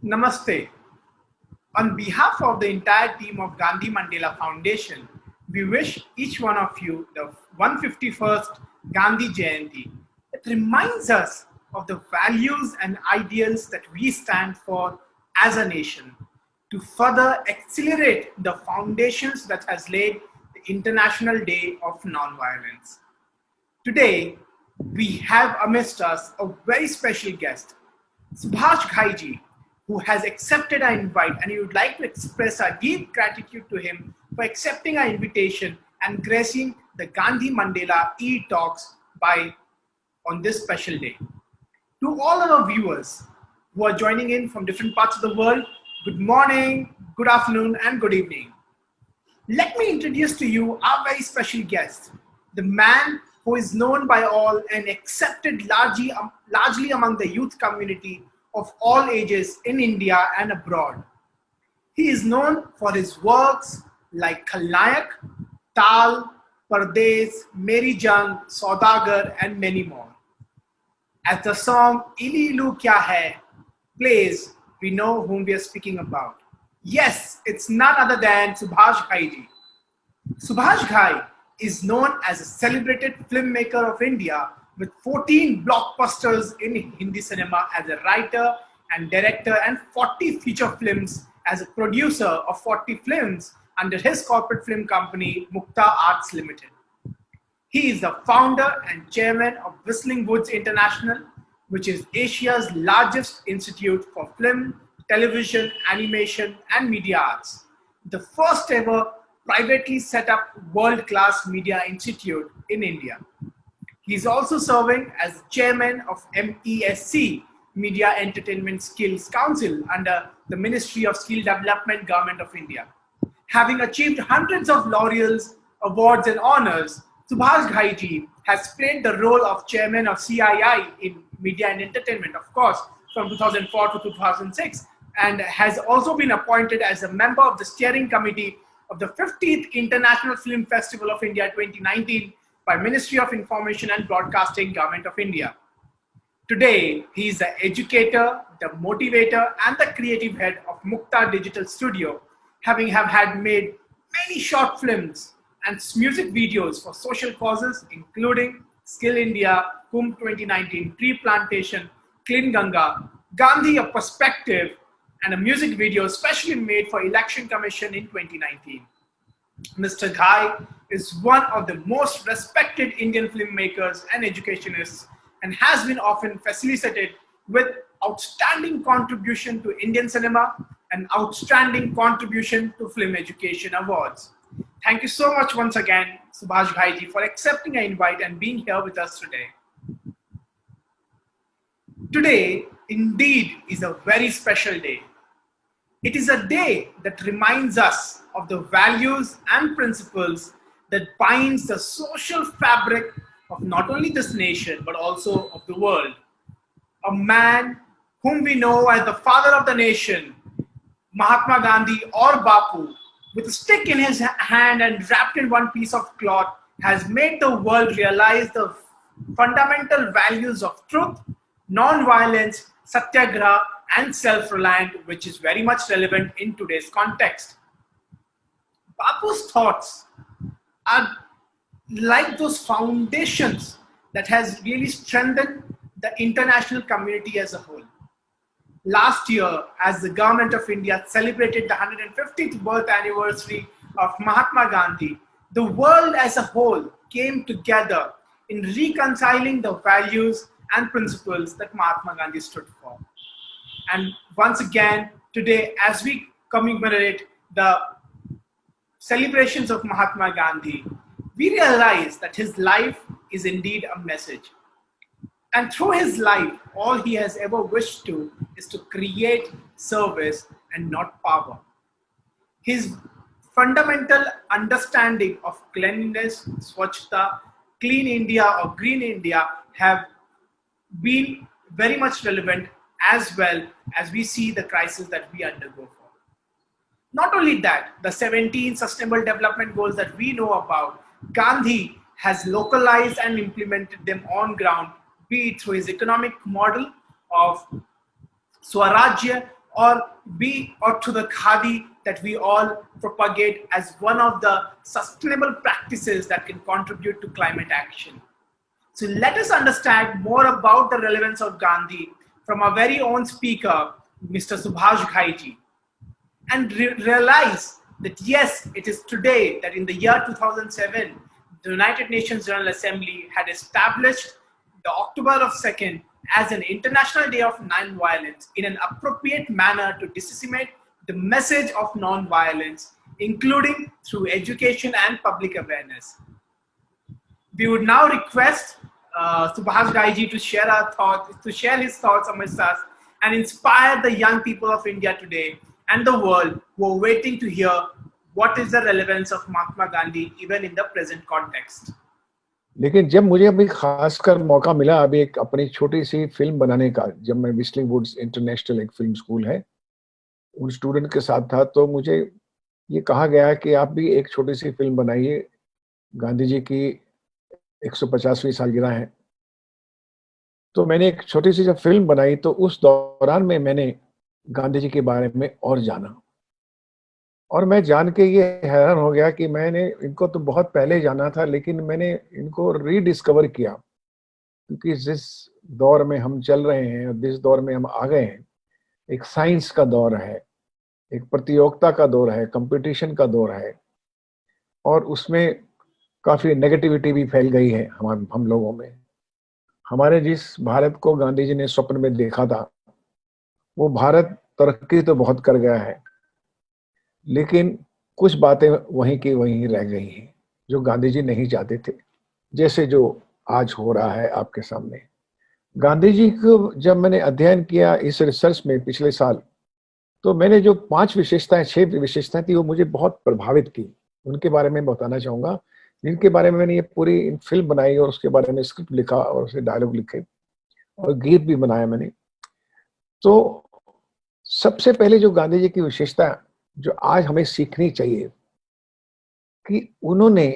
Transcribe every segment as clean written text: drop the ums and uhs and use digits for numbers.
Namaste. On behalf of the entire team of Gandhi Mandela Foundation, we wish each one of you the 151st Gandhi Jayanti. It reminds us of the values and ideals that we stand for as a nation to further accelerate the foundations that has laid the International Day of Nonviolence. Today, we have amidst us a very special guest, Subhas Ghai ji, who has accepted our invite, and we would like to express our deep gratitude to him for accepting our invitation and gracing the Gandhi Mandela e-talks by on this special day. To all our viewers who are joining in from different parts of the world, good morning, good afternoon, and good evening. Let me introduce to you our very special guest, the man who is known by all and accepted largely among the youth community of all ages in India and abroad. He is known for his works like Khalnayak, Tal, Pardes, Meri Jang, Saudagar, and many more. As the song Ili Ilu Kya Hai plays, we know whom we are speaking about. Yes, it's none other than Subhas Ghai ji. Subhas Ghai is known as a celebrated filmmaker of India with 14 blockbusters in Hindi cinema as a writer and director and 40 feature films as a producer of 40 films under his corporate film company Mukta Arts Limited. He is the founder and chairman of Whistling Woods International, which is Asia's largest institute for film, television, animation, and media arts. The first ever privately set up world-class media institute in India. He is also serving as chairman of MESC, Media Entertainment Skills Council, under the Ministry of Skill Development, Government of India. Having achieved hundreds of laurels, awards, and honors, Subhas Ghai ji has played the role of chairman of CII in media and entertainment, of course, from 2004 to 2006, and has also been appointed as a member of the steering committee of the 50th International Film Festival of India 2019 by Ministry of Information and Broadcasting, Government of India. Today, he is the educator, the motivator, and the creative head of Mukta Digital Studio, having had made many short films and music videos for social causes, including Skill India, Kumbh 2019, Tree Plantation, Clean Ganga, Gandhi, A Perspective, and a music video specially made for Election Commission in 2019. Mr. Ghai is one of the most respected Indian filmmakers and educationists and has been often facilitated with outstanding contribution to Indian cinema and outstanding contribution to film education awards. Thank you so much once again, Subhas Ghai ji, for accepting our invite and being here with us today. Today, indeed, is a very special day. It is a day that reminds us of the values and principles that binds the social fabric of not only this nation, but also of the world. A man whom we know as the father of the nation, Mahatma Gandhi or Bapu, with a stick in his hand and wrapped in one piece of cloth, has made the world realize the fundamental values of truth, non-violence, satyagraha, and self-reliant, which is very much relevant in today's context. Bapu's thoughts are like those foundations that has really strengthened the international community as a whole. Last year, as the government of India celebrated the 150th birth anniversary of Mahatma Gandhi, the world as a whole came together in reconciling the values and principles that Mahatma Gandhi stood for. And once again, today, as we commemorate the celebrations of Mahatma Gandhi, we realize that his life is indeed a message. And through his life, all he has ever wished to is to create service and not power. His fundamental understanding of cleanliness, swachhta, clean India or green India have been very much relevant as well as we see the crisis that we undergo for. Not only that, the 17 sustainable development goals that we know about, Gandhi has localized and implemented them on ground, be it through his economic model of Swarajya or to the khadi that we all propagate as one of the sustainable practices that can contribute to climate action. So let us understand more about the relevance of Gandhi from our very own speaker, Mr. Subhas Ghai ji, and realize that yes, it is today that in the year 2007, the United Nations General Assembly had established the October of 2nd as an International Day of Non-Violence in an appropriate manner to disseminate the message of non-violence, including through education and public awareness. We would now request Subhas Ghai ji to share our thoughts, to share his thoughts amongst us and inspire the young people of India today and the world who are waiting to hear what is the relevance of Mahatma Gandhi even in the present context. लेकिन जब मुझे अभी खासकर मौका मिला अभी एक अपनी छोटी सी फिल्म बनाने का, जब मैं विस्लिंग वुड्स इंटरनेशनल एक फिल्म स्कूल है उन स्टूडेंट के साथ था, तो मुझे ये कहा गया कि आप भी एक छोटी सी फिल्म बनाइए, गांधी जी की 150वीं सालगिरह है। तो मैंने एक छोटी सी जब फिल्म बनाई तो उस दौरान में मैंने गांधी जी के बारे में और जाना, और मैं जान के ये हैरान हो गया कि मैंने इनको तो बहुत पहले जाना था, लेकिन मैंने इनको रीडिस्कवर किया, क्योंकि जिस दौर में हम चल रहे हैं और जिस दौर में हम आ गए हैं, एक साइंस का दौर है, एक प्रतियोगिता का दौर है, कंपटीशन का दौर है, और उसमें काफी नेगेटिविटी भी फैल गई है हम लोगों में। हमारे जिस भारत को गांधी जी ने स्वप्न में देखा था, वो भारत तरक्की तो बहुत कर गया है, लेकिन कुछ बातें वहीं की वहीं रह गई हैं जो गांधी जी नहीं चाहते थे, जैसे जो आज हो रहा है आपके सामने। गांधी जी को जब मैंने अध्ययन किया इस रिसर्च में पिछले साल, तो मैंने जो 5 विशेषताएं 6 विशेषताएं थी वो मुझे बहुत प्रभावित की। उनके बारे में बताना चाहूंगा, जिनके बारे में मैंने ये पूरी फिल्म बनाई और उसके बारे में स्क्रिप्ट लिखा और उसके डायलॉग लिखे और गीत भी बनाया मैंने। तो सबसे पहले जो गांधी जी की विशेषता जो आज हमें सीखनी चाहिए कि उन्होंने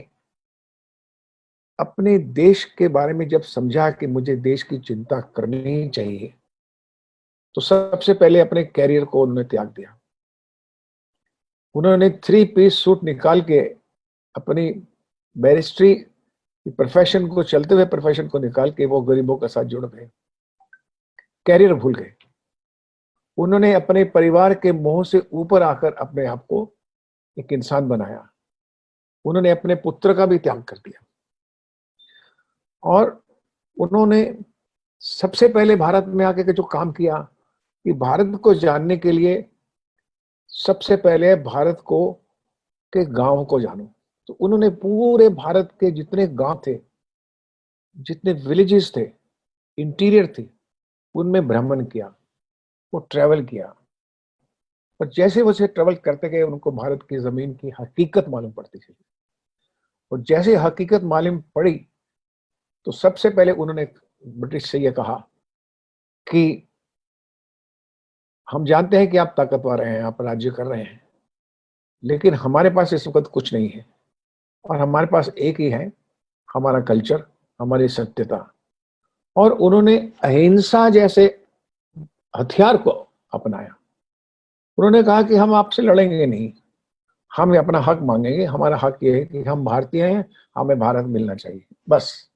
अपने देश के बारे में जब समझा कि मुझे देश की चिंता करनी चाहिए, तो सबसे पहले अपने कैरियर को उन्होंने त्याग दिया। उन्होंने 3 पीस सूट निकाल के अपनी बैरिस्ट्री प्रोफेशन को, चलते हुए प्रोफेशन को निकाल के वो गरीबों के साथ जुड़ गए, कैरियर भूल गए। उन्होंने अपने परिवार के मोह से ऊपर आकर अपने आप को एक इंसान बनाया। उन्होंने अपने पुत्र का भी त्याग कर दिया, और उन्होंने सबसे पहले भारत में आके जो काम किया कि भारत को जानने के लिए सबसे पहले भारत को के गांव को जानो। तो उन्होंने पूरे भारत के जितने गांव थे, जितने विलेजेस थे, इंटीरियर थे, उनमें भ्रमण किया, वो ट्रैवल किया, और जैसे वो ट्रैवल करते गए उनको भारत की जमीन की हकीकत मालूम पड़ती थी। और जैसे हकीकत मालूम पड़ी तो सबसे पहले उन्होंने ब्रिटिश से ये कहा कि हम जानते हैं कि आप ताकतवर हैं, आप राज्य कर रहे हैं, लेकिन हमारे पास इस वक्त कुछ नहीं है, और हमारे पास एक ही है, हमारा कल्चर, हमारी सत्यता। और उन्होंने अहिंसा जैसे हथियार को अपनाया। उन्होंने कहा कि हम आपसे लड़ेंगे नहीं, हम अपना हक मांगेंगे। हमारा हक ये है कि हम भारतीय हैं, हमें भारत मिलना चाहिए। बस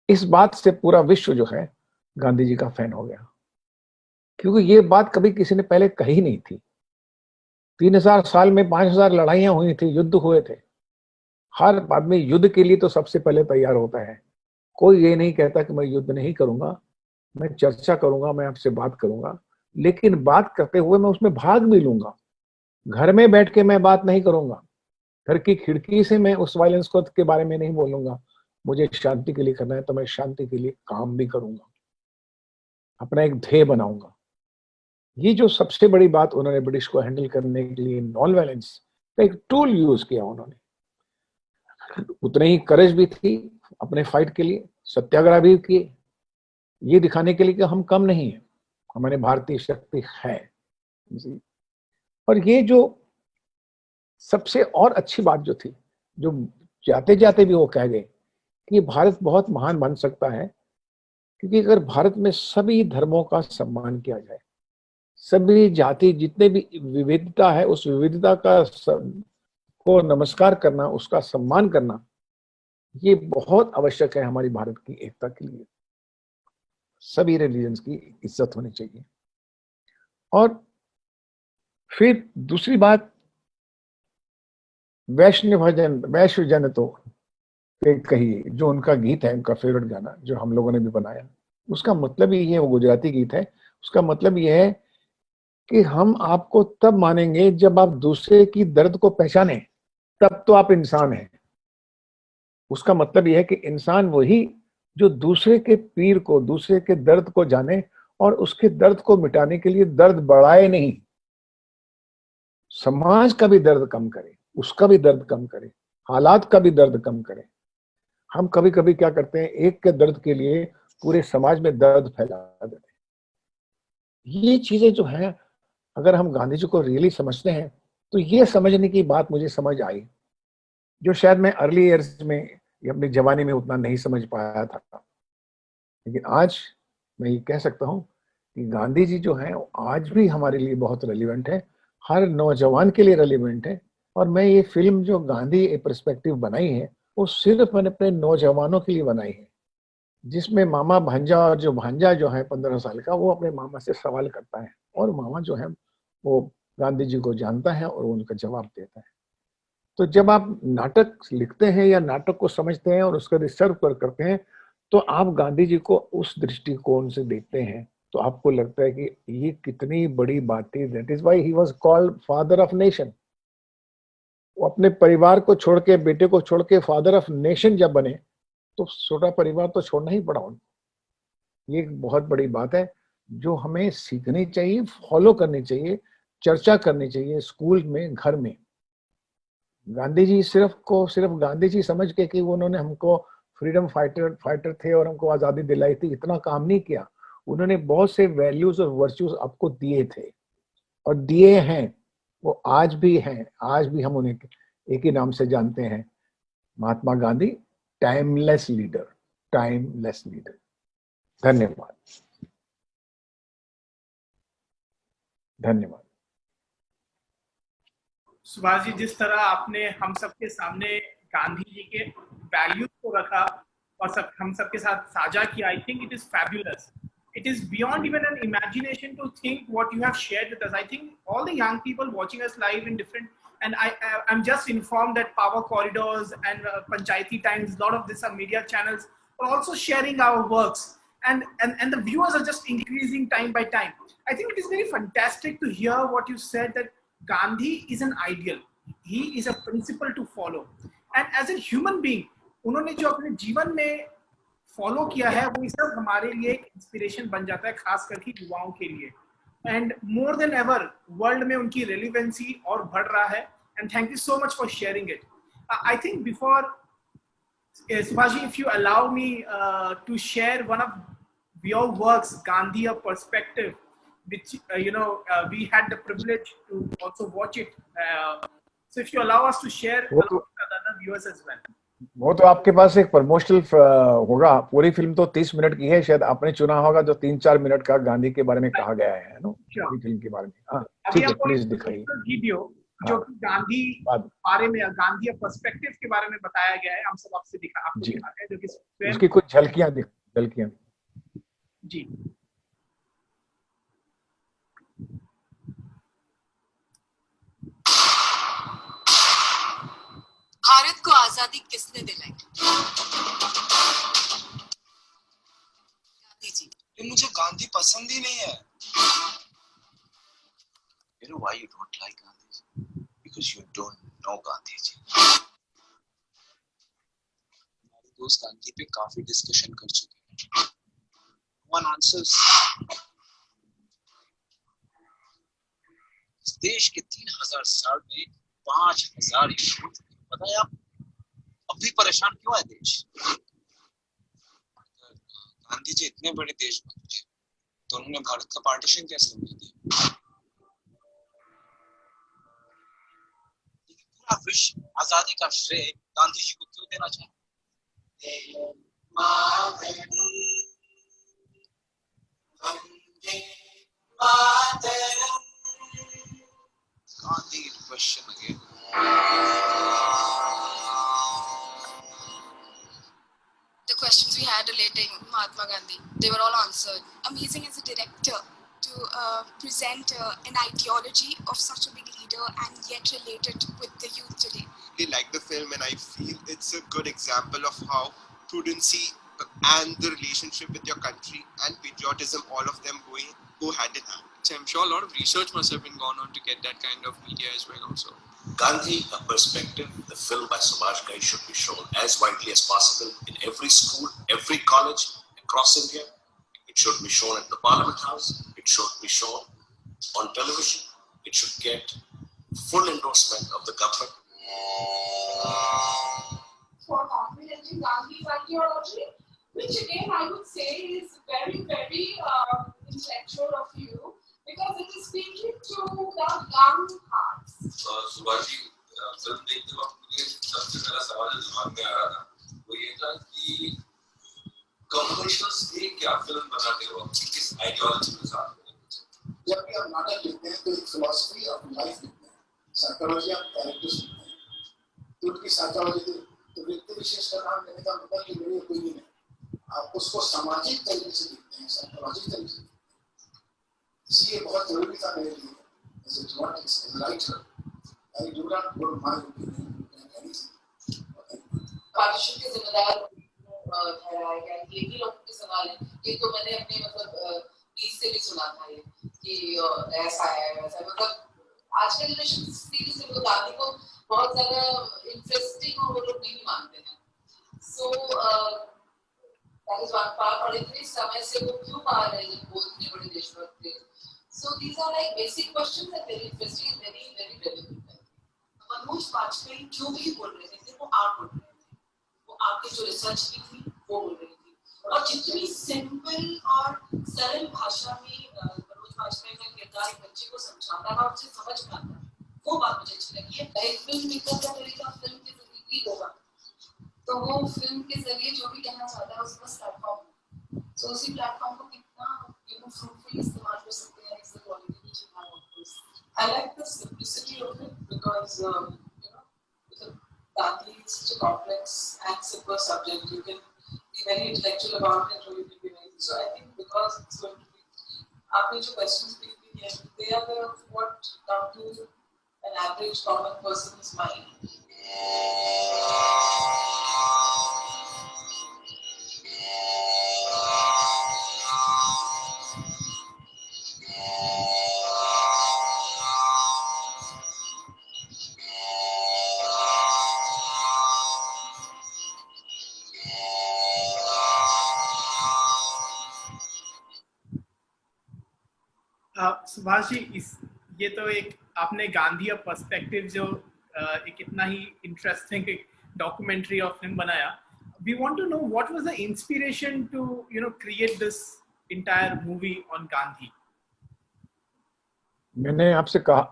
इस बात से पूरा विश्व जो है गांधी जी का फैन हो गया, क्योंकि ये बात कभी किसी ने पहले कही नहीं थी। 3000 साल में 5000 लड़ाइयां हुई थी, युद्ध हुए थे। हर आदमी युद्ध के लिए तो सबसे पहले तैयार होता है। कोई ये नहीं कहता कि मैं युद्ध नहीं करूंगा, मैं चर्चा करूंगा, मैं आपसे बात करूंगा, लेकिन बात करते हुए मैं उसमें भाग भी लूंगा। घर में बैठ के मैं बात नहीं करूंगा, घर की खिड़की से मैं उस वायलेंस को के बारे में नहीं बोलूंगा। मुझे शांति के लिए करना है तो मैं शांति के लिए काम भी करूंगा, अपना एक ध्येय बनाऊंगा। ये जो सबसे बड़ी बात उन्होंने ब्रिटिश को हैंडल करने के लिए नॉन वायलेंस का एक टूल यूज किया उन्होंने। उतने ही करेज भी थी अपने फाइट के लिए, सत्याग्रह भी किए, ये दिखाने के लिए कि हम कम नहीं है, हमारे भारतीय शक्ति है। और ये जो सबसे और अच्छी बात जो थी, जो जाते जाते भी वो कह गए कि भारत बहुत महान बन सकता है, क्योंकि अगर भारत में सभी धर्मों का सम्मान किया जाए, सभी जाति जितने भी विविधता है उस विविधता का को नमस्कार करना, उसका सम्मान करना, ये बहुत आवश्यक है हमारी भारत की एकता के लिए। सभी रिलीजन्स की इज्जत होनी चाहिए। और फिर दूसरी बात, वैष्णव जन तो कहिए, जो उनका गीत है, उनका फेवरेट गाना जो हम लोगों ने भी बनाया, उसका मतलब ही है, वो गुजराती गीत है, उसका मतलब ये है कि हम आपको तब मानेंगे जब आप दूसरे की दर्द को पहचाने, तब तो आप इंसान हैं। उसका मतलब यह है कि इंसान वही जो दूसरे के पीर को, दूसरे के दर्द को जाने और उसके दर्द को मिटाने के लिए दर्द बढ़ाए नहीं, समाज का भी दर्द कम करे, उसका भी दर्द कम करे, हालात का भी दर्द कम करे। हम कभी कभी क्या करते हैं, एक के दर्द के लिए पूरे समाज में दर्द फैला देते हैं। ये चीजें जो है, अगर हम गांधी जी को रियली समझते हैं तो ये समझने की बात मुझे समझ आई, जो शायद मैं अर्ली ईयर्स में या अपनी जवानी में उतना नहीं समझ पाया था। लेकिन आज मैं ये कह सकता हूँ कि गांधी जी जो हैं आज भी हमारे लिए बहुत रेलिवेंट है, हर नौजवान के लिए रेलिवेंट है। और मैं ये फिल्म जो गांधी ए पर्सपेक्टिव बनाई है, वो सिर्फ मैंने अपने नौजवानों के लिए बनाई है, जिसमें मामा भांजा, और जो भांजा जो है 15 साल का, वो अपने मामा से सवाल करता है और मामा जो है वो गांधी जी को जानता है और वो उनका जवाब देता है। तो जब आप नाटक लिखते हैं या नाटक को समझते हैं और उसका रिसर्च करते हैं, तो आप गांधी जी को उस दृष्टिकोण से देखते हैं, तो आपको लगता है कि ये कितनी बड़ी बात थी। That is why he was called father of nation. वो अपने परिवार को छोड़ के, बेटे को छोड़ के फादर ऑफ नेशन जब बने, तो छोटा परिवार तो छोड़ना ही पड़ा उनको। ये एक बहुत बड़ी बात है जो हमें सीखनी चाहिए, फॉलो करनी चाहिए, चर्चा करनी चाहिए स्कूल में, घर में। गांधी जी सिर्फ गांधी जी समझ के कि उन्होंने हमको फ्रीडम फाइटर थे और हमको आजादी दिलाई थी, इतना काम नहीं किया। उन्होंने बहुत से वैल्यूज और वर्च्यूज आपको दिए थे और दिए हैं, वो आज भी हैं। आज भी हम उन्हें एक ही नाम से जानते हैं, Mahatma Gandhi, timeless leader, timeless leader. धन्यवाद। धन्यवाद। सुभाष जी, जिस तरह आपने हम सबके सामने गांधी जी के वैल्यूज को रखा और हम सबके साथ साझा किया, I think it is fabulous. It is beyond even an imagination to think what you have shared with us. I think all the young people watching us live in different, and I'm just informed that Power Corridors and Panchayati Times, a lot of this are media channels, are also sharing our works, and the viewers are just increasing time by time. I think it is very fantastic to hear what you said, that Gandhi is an ideal, he is a principle to follow, and as a human being, उन्होंने जो अपने जीवन में follow किया है, वो सब हमारे लिए एक इंस्पिरेशन बन जाता है, खास करके युवाओं के लिए. And more than ever world में उनकी रेलिवेंसी और बढ़ रहा है. And thank you so much for sharing it. I think before Subhashi, if you allow me to share one of your works, Gandhi a Perspective, which we had the privilege to also watch it. So if you allow us to share along with the other viewers as well. वो तो आपके पास एक promotional होगा। पूरी film तो 30 minute की है, शायद आपने चुना होगा जो 3-4 मिनट का गांधी के बारे में कहा गया है ना, पूरी फिल्म के बारे में। हाँ ठीक है, प्लीज दिखाइए वीडियो जो कि गांधी बारे में, गांधी पर्सपेक्टिव के बारे में बताया गया है, हम सब आपसे आपको दिखाते हैं, जो कि उसकी कुछ झलकियां जी। भारत को आजादी किसने दिलाई? गांधी जी। मुझे गांधी पसंद ही नहीं है। You know why you don't like Gandhi? Because you don't know Gandhi जी. हमारे दोस्त गांधी पे काफी डिस्कशन कर चुके हैं. One answers. इस देश के 3000 साल में 5000 युद्ध, पता है आप अभी परेशान क्यों है देश? गांधी जी इतने बड़े देशभक्त थे तो उन्होंने भारत का पार्टीशन कैसे होने दिया? पूरा विश्व आजादी का श्रेय गांधी जी को क्यों देना चाहता? Vande Mataram. Mahatma Gandhi. They were all answered. Amazing as a director to present an ideology of such a big leader and yet relate it with the youth today. I really like the film, and I feel it's a good example of how prudency and the relationship with your country and patriotism, all of them go hand in hand. So I'm sure a lot of research must have been gone on to get that kind of media as well also. Gandhi, A Perspective, the film by Subhas Ghai, should be shown as widely as possible in every school, every college across India. It should be shown at the Parliament House. It should be shown on television. It should get full endorsement of the government. For comprehending Gandhi's ideology, which again I would say is very, very intellectual of you, because it is speaking to the young hearts. Subhash ji film देखते वक्त मुझे सबसे पहला सवाल जो दिमाग में आ रहा था वो ये था कि कमर्शियल्स ये क्या फिल्म बनाते वक्त किस आइडियोलॉजी के साथ जब भी हम नाटक लिखते हैं तो एक फिलॉसफी ऑफ लाइफ लिखते हैं, साइकोलॉजी ऑफ कैरेक्टर्स लिखते हैं। तो उनकी साइकोलॉजी तो व्यक्ति विशेष का नाम लेने का मतलब कि मेरे कोई नहीं, आप उसको सामाजिक तरीके से लिखते हैं, साइकोलॉजिक तरीके से। इसलिए बहुत जरूरी था मेरे लिए as a dramatist, as a writer. I do not put my opinion in anything. Partition के जिम्मेदार ठहराया गया। ये भी लोगों के सवाल है। ये तो मैंने अपने मतलब गीत से भी सुना था ये कि ऐसा है वैसा, मतलब आज के जनरेशन सीरीज में तो गांधी को बहुत ज्यादा इंटरेस्टिंग और वो लोग नहीं मानते हैं। So that is one part। और इतने समय से वो क्यों मार रहे हैं जब वो इतने बड़े देशभक्त थे? So these are like basic questions and very interesting and very, very relevant. Manoj Vajpayee जो भी बोल रहे थे वो आप बोल रहे थे, वो आपकी जो रिसर्च की थी वो बोल रही थी, और जितनी सिंपल और सरल भाषा में मनोज वाजपेयी का किरदार एक बच्चे को समझाता था, उसे समझ में आता, वो बात मुझे अच्छी लगी है। एक फिल्म मेकर का तरीका फिल्म के जरिए होगा, तो वो फिल्म के जरिए जो भी कहना चाहता है उसका प्लेटफॉर्म, तो उसी प्लेटफॉर्म को कितना फ्रूटफुल इस्तेमाल कर सकते हैं। इस quality which I want to see. I like the simplicity of it because Gandhi is such a complex and simple subject. You can be very intellectual about it, or you can be very. So I think because it's going to be, आपने जो questions देखी हैं, they are the what come to an average common person's mind. Subhash ji, ये तो एक आपने गांधी अ perspective जो एक इतना ही इंटरेस्टिंग डॉक्यूमेंट्री और फिल्म बनाया। We want to know what was the inspiration to create this entire movie on Gandhi. मैंने आपसे कहा,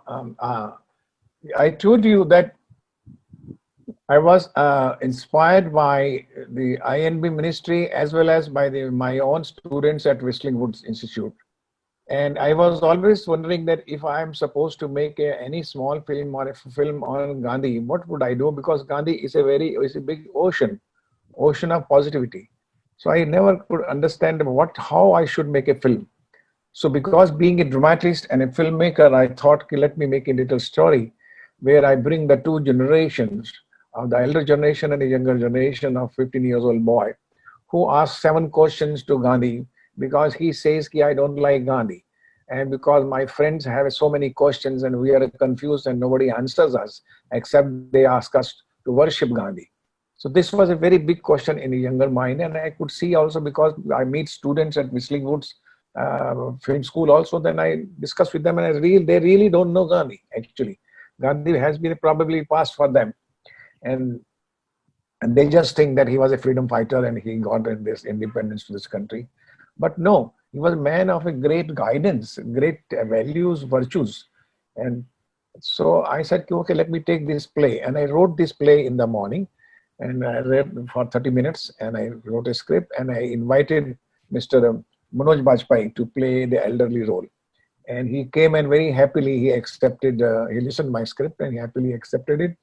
I told you that I was inspired by the INB ministry as well as by my own students at Whistling Woods Institute. And I was always wondering that if I am supposed to make any small film or a film on Gandhi, what would I do? Because Gandhi is a big ocean of positivity. So I never could understand how I should make a film. So because being a dramatist and a filmmaker, I thought, let me make a little story where I bring the two generations of the elder generation and the younger generation of 15-year-old boy who asked 7 questions to Gandhi because he says, I don't like Gandhi. And because my friends have so many questions and we are confused and nobody answers us except they ask us to worship Gandhi. So this was a very big question in a younger mind. And I could see also because I meet students at Whistling Woods Film School also, then I discuss with them and they really don't know Gandhi actually. Gandhi has been probably past for them. And they just think that he was a freedom fighter and he got this independence to this country. But no, he was a man of a great guidance, great values, virtues. And so I said, okay, let me take this play. And I wrote this play in the morning and I read for 30 minutes and I wrote a script and I invited Mr. Manoj Bajpayee to play the elderly role. And he came and very happily he accepted, he listened to my script and he happily accepted it.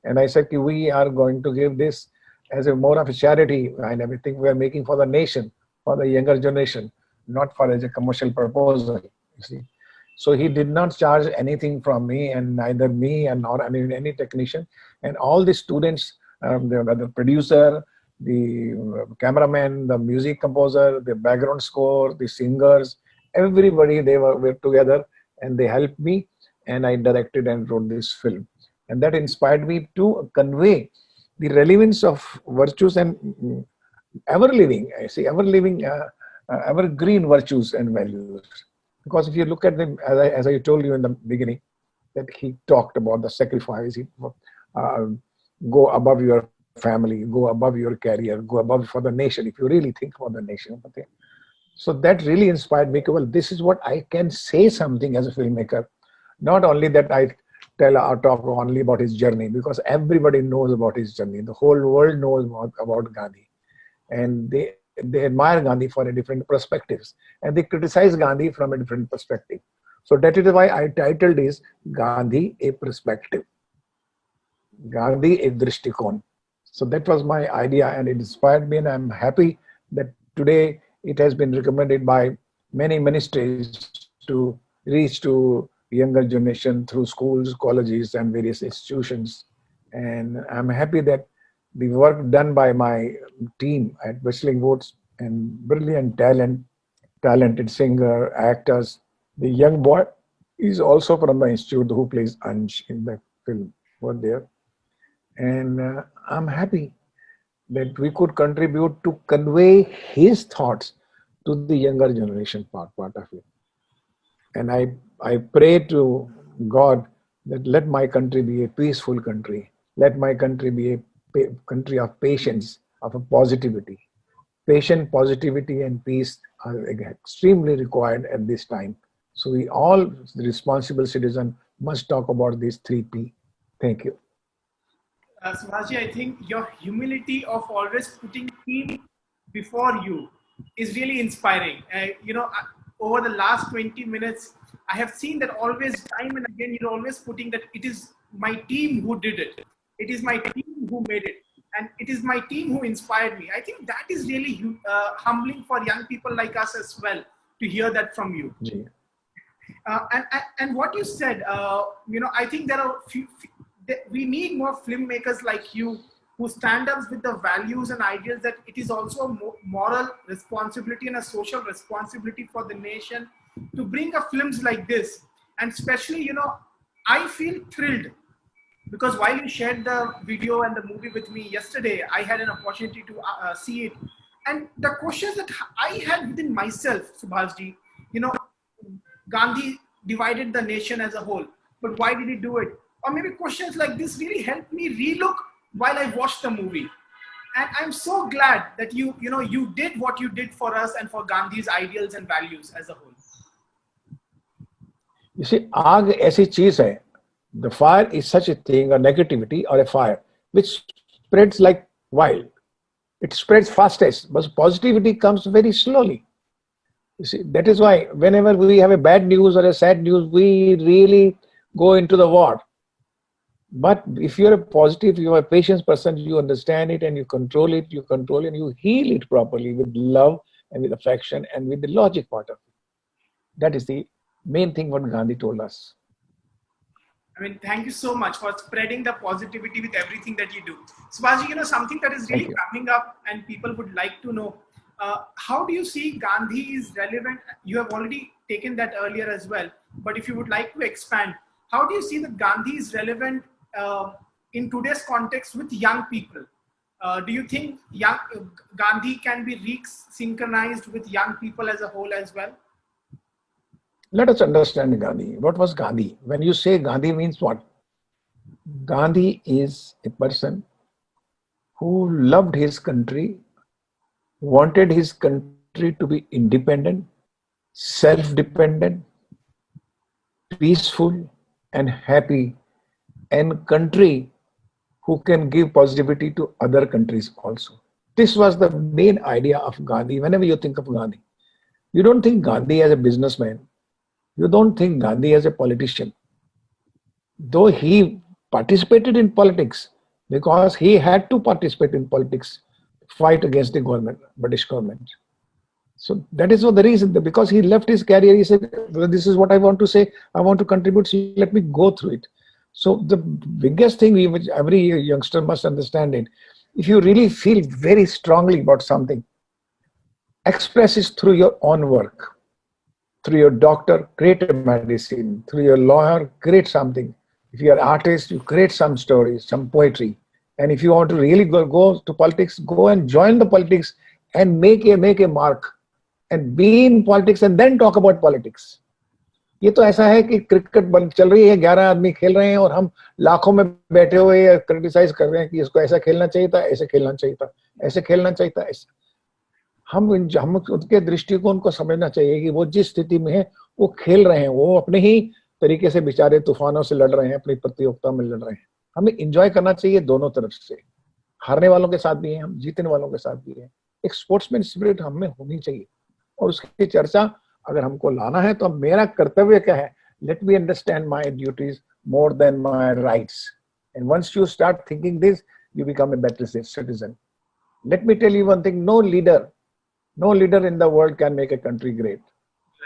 And I said, we are going to give this as a more of a charity and everything we are making for the nation. for the younger generation, not for as a commercial proposal. You see, so he did not charge anything from me, and neither me and nor any technician, and all the students, the producer, the cameraman, the music composer, the background score, the singers, everybody, they were together, and they helped me, and I directed and wrote this film, and that inspired me to convey the relevance of virtues and ever living, I say ever living, evergreen virtues and values. Because if you look at them, as I told you in the beginning, that he talked about the sacrifice, uh, go above your family, go above your career, go above for the nation, if you really think about the nation. Okay. So that really inspired me. Well, this is what I can say something as a filmmaker. Not only that I tell or talk only about his journey, because everybody knows about his journey. The whole world knows about Gandhi, and they admire Gandhi for a different perspectives, and they criticize Gandhi from a different perspective. So that is why I titled is Gandhi a Perspective, Gandhi a Drishtikon. So that was my idea, and it inspired me, and I'm happy that today it has been recommended by many ministries to reach to younger generation through schools, colleges, and various institutions. And I'm happy that the work done by my team at Whistling Woods and brilliant talented singer, actors. The young boy is also from the institute who plays Ansh in the film. Were there, and I'm happy that we could contribute to convey his thoughts to the younger generation part of it. And I pray to God that let my country be a peaceful country. Let my country be a country of patience, of a positivity. Patient, positivity, and peace are extremely required at this time. So we all, the responsible citizen, must talk about these three P. Thank you. Subhasji, I think your humility of always putting team before you is really inspiring. Over the last 20 minutes, I have seen that always, time and again, you're always putting that it is my team who did it. It is my team who made it. And it is my team who inspired me. I think that is really humbling for young people like us as well to hear that from you. Yeah. And what you said, I think there are we need more filmmakers like you who stand up with the values and ideals that it is also a moral responsibility and a social responsibility for the nation to bring up films like this. And especially, I feel thrilled because while you shared the video and the movie with me yesterday, I had an opportunity to see it. And the questions that I had within myself, Subhasji, Gandhi divided the nation as a whole, but why did he do it? Or maybe questions like this really helped me relook while I watched the movie. And I'm so glad that you did what you did for us and for Gandhi's ideals and values as a whole. You see, आग ऐसी चीज है. The fire is such a thing, a negativity or a fire, which spreads like wild. It spreads fastest, but positivity comes very slowly. You see, that is why whenever we have a bad news or a sad news, we really go into the war. But if you're a positive, you're a patient person, you understand it and you control it, and you heal it properly with love and with affection and with the logic part of it. That is the main thing what Gandhi told us. I mean, thank you so much for spreading the positivity with everything that you do. Subhasji, something that is really coming up and people would like to know, how do you see Gandhi is relevant? You have already taken that earlier as well, but if you would like to expand, how do you see that Gandhi is relevant in today's context with young people? Do you think Gandhi can be synchronized with young people as a whole as well? Let us understand Gandhi. What was Gandhi? When you say Gandhi means what? Gandhi is a person who loved his country, wanted his country to be independent, self-dependent, peaceful and happy, and country who can give positivity to other countries also. This was the main idea of Gandhi. Whenever you think of Gandhi, you don't think Gandhi as a businessman. You don't think Gandhi as a politician. Though he participated in politics because he had to participate in politics, fight against the government, British government. So that is what the reason, because he left his career, he said, well, this is what I want to say, I want to contribute, so let me go through it. So the biggest thing which every youngster must understand it, if you really feel very strongly about something, express it through your own work. Through your doctor, create a medicine. Through your lawyer, create something. If you are an artist, you create some stories, some poetry. And if you want to really go to politics, go and join the politics and make a mark and be in politics and then talk about politics. ये तो ऐसा है कि cricket चल रही है, 11 आदमी खेल रहे हैं और हम लाखों में बैठे हुए क्रिटिसाइज कर रहे हैं कि इसको ऐसा खेलना चाहिए था, ऐसे खेलना चाहिए था, ऐसे खेलना चाहिए था, ऐसे. हम उनके दृष्टिकोण को समझना चाहिए कि वो जिस स्थिति में है वो खेल रहे हैं, वो अपने ही तरीके से बेचारे तूफानों से लड़ रहे हैं, अपनी प्रतियोगिता में लड़ रहे हैं. हमें एंजॉय करना चाहिए दोनों तरफ से, हारने वालों के साथ भी है, हम जीतने वालों के साथ भी है. एक स्पोर्ट्समैन स्पिरिट हमें होनी चाहिए और उसकी चर्चा अगर हमको लाना है तो मेरा कर्तव्य क्या है, let me understand my duties more than my rights. And once you start thinking this, you become a better citizen. Let me tell you one thing, no leader in the world can make a country great.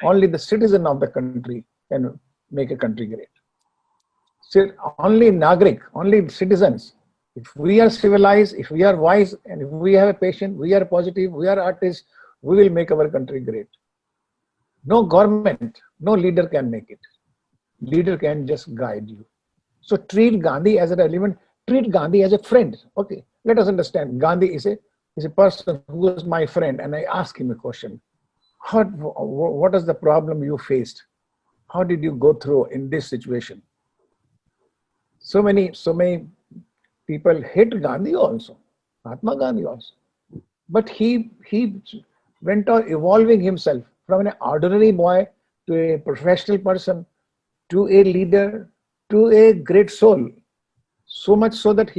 Only the citizen of the country can make a country great. So only Nagrik, only citizens. If we are civilized, if we are wise, and if we have a patient, we are positive, we are artists, we will make our country great. No government, no leader can make it. Leader can just guide you. So treat Gandhi as a relevant, treat Gandhi as a friend. Okay, let us understand. Gandhi is a person who is my friend, and I ask him a question. What is the problem you faced? How did you go through in this situation? So many people hate Gandhi also, Mahatma Gandhi also. But he went on evolving himself from an ordinary boy to a professional person, to a leader, to a great soul. So much so that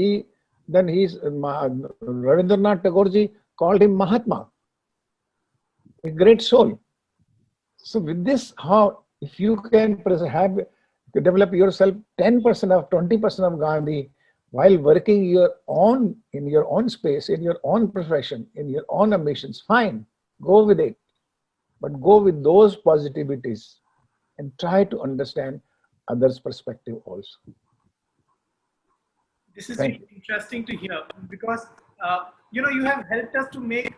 Rabindranath Tagore ji called him Mahatma, a great soul. So with this, how if you can develop yourself 10% of 20% of Gandhi while working in your own space, in your own profession, in your own ambitions, fine, go with it. But go with those positivities and try to understand others' perspective also. This is really interesting to hear because you have helped us to make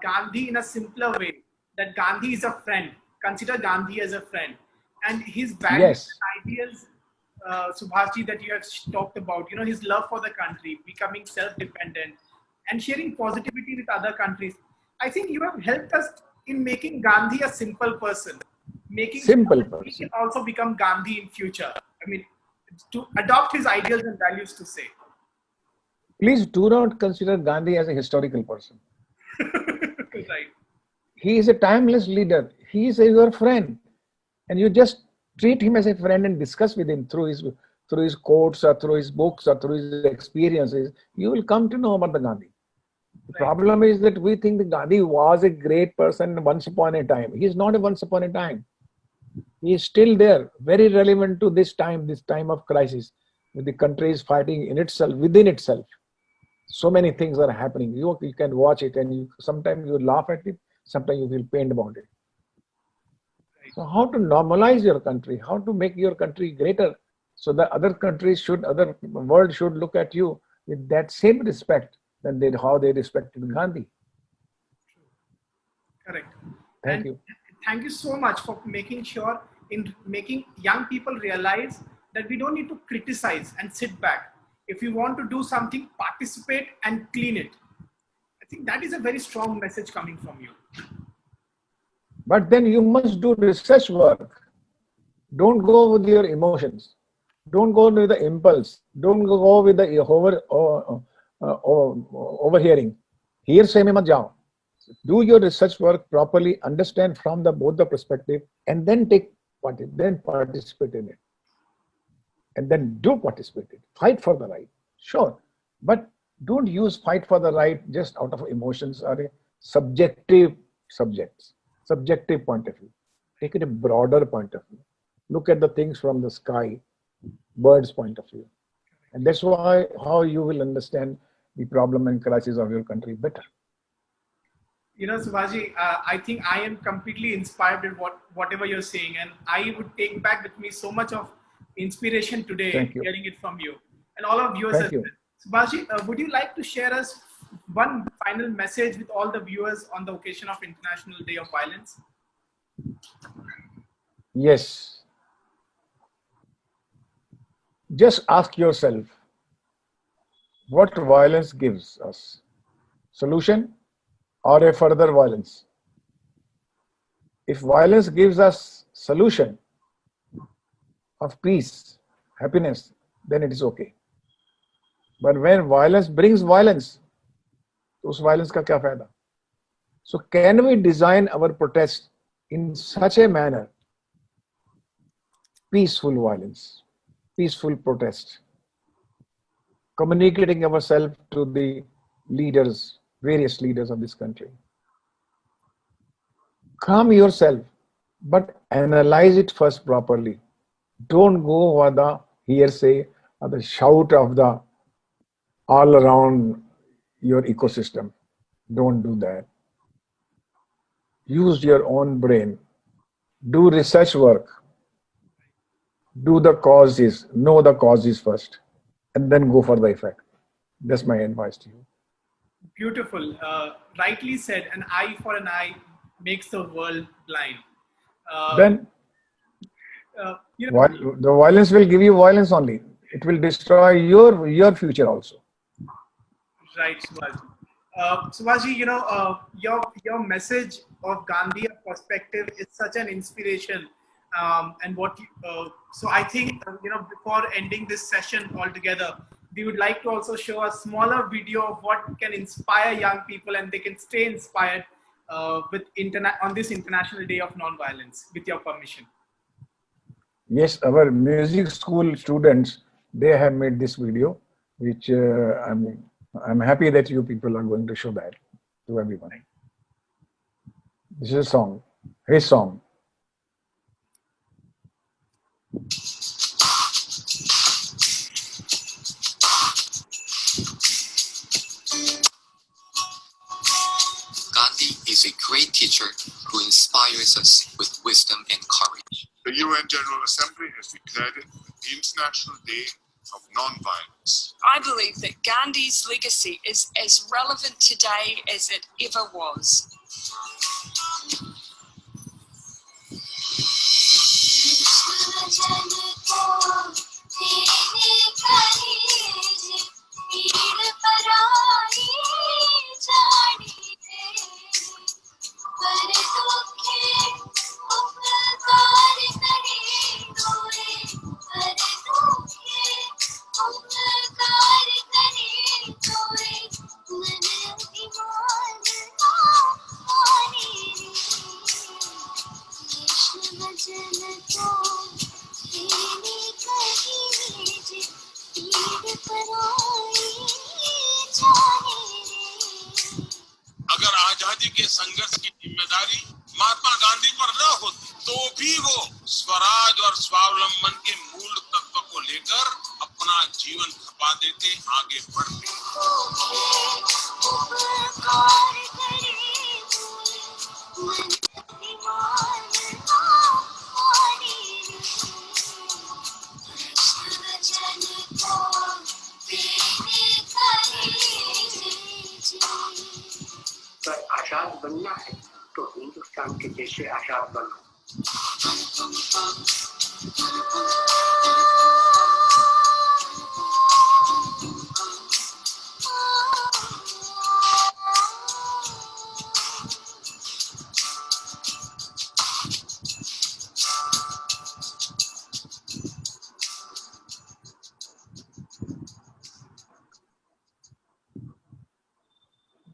Gandhi in a simpler way. That Gandhi is a friend. Consider Gandhi as a friend, and his values and ideals, Subhasji, that you have talked about. His love for the country, becoming self-dependent, and sharing positivity with other countries. I think you have helped us in making Gandhi a simple person, making simple sure he can also become Gandhi in future. I mean, to adopt his ideals and values, to say. Please do not consider Gandhi as a historical person. Right. He is a timeless leader. He is your friend, and you just treat him as a friend and discuss with him through his quotes or through his books or through his experiences. You will come to know about the Gandhi. The problem is that we think that Gandhi was a great person once upon a time. He is not a once upon a time. He is still there, very relevant to this time of crisis, when the country is fighting within itself. So many things are happening. You can watch it, and sometimes you laugh at it, sometimes you feel pained about it. So how to normalize your country, how to make your country greater, so that other world should look at you with that same respect than how they respected Gandhi. Correct. Thank you. Thank you so much for making sure in making young people realize that we don't need to criticize and sit back. If you want to do something, participate and clean it. I think that is a very strong message coming from you. But then you must do research work. Don't go with your emotions. Don't go with the impulse. Don't go with the overhearing. Hearsay mein mat jao. Do your research work properly, understand from both the perspective, and then participate in it. And then do participate in it. Fight for the right. Sure. But don't use fight for the right just out of emotions or a subjective point of view. Take it a broader point of view. Look at the things from the sky, birds' point of view. And that's how you will understand the problem and crisis of your country better. Subhaji, I think I am completely inspired with whatever you're saying, and I would take back with me so much of inspiration today, Thank you. hearing it from you and all of viewers as Thank you. well. Subhaji, would you like to share us one final message with all the viewers on the occasion of International Day of Violence? Yes. Just ask yourself, what violence gives us? Solution or a further violence? If violence gives us solution of peace, happiness, then it is okay. But when violence brings violence, तो उस violence का क्या फायदा? So can we design our protest in such a manner? Peaceful violence, peaceful protest, communicating ourselves to the leaders, various leaders of this country. Calm yourself, but analyze it first properly. Don't go over the hearsay or the shout of the all around your ecosystem. Don't do that. Use your own brain. Do research work. Do the causes, know the causes first, and then go for the effect. That's my advice to you. Beautiful. Rightly said, an eye for an eye makes the world blind. Then the violence will give you violence only. It will destroy your future also. Right, Subhaji. Subhaji, your message of Gandhi perspective is such an inspiration. So I think, before ending this session altogether, we would like to also show a smaller video of what can inspire young people and they can stay inspired on this International Day of Non-Violence, with your permission. Yes, our music school students, they have made this video, which I'm happy that you people are going to show that to everyone. This is a song, his song. Gandhi is a great teacher who inspires us with wisdom and courage. The UN General Assembly has declared it the International Day of Non-Violence. I believe that Gandhi's legacy is as relevant today as it ever was. अगर आजादी के संघर्ष की जिम्मेदारी महात्मा गांधी पर न होती तो भी वो स्वराज और स्वावलंबन के मूल तत्व को लेकर अपना जीवन खपा देते, आगे बढ़ते। पर आजाद बनना है तो हिंदुस्तान के जैसे आजाद बनो।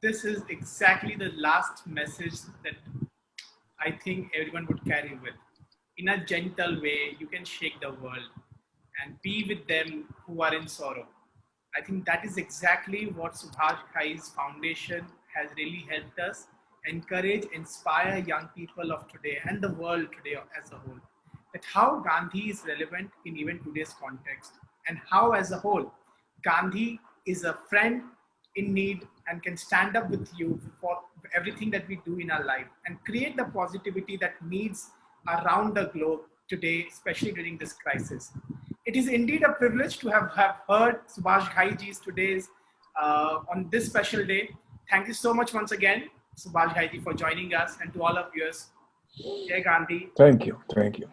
This is exactly the last message that I think everyone would carry with. In a gentle way, you can shake the world and be with them who are in sorrow. I think that is exactly what Subhas Ghai's foundation has really helped us encourage, inspire young people of today and the world today as a whole. That how Gandhi is relevant in even today's context, and how as a whole, Gandhi is a friend in need and can stand up with you for everything that we do in our life and create the positivity that needs around the globe today, especially during this crisis. It is indeed a privilege to have heard Subhas Ghai ji's today's on this special day. Thank you so much once again, Subhas Ghai ji, for joining us, and to all of viewers. Jai Gandhi. Thank you. Thank you.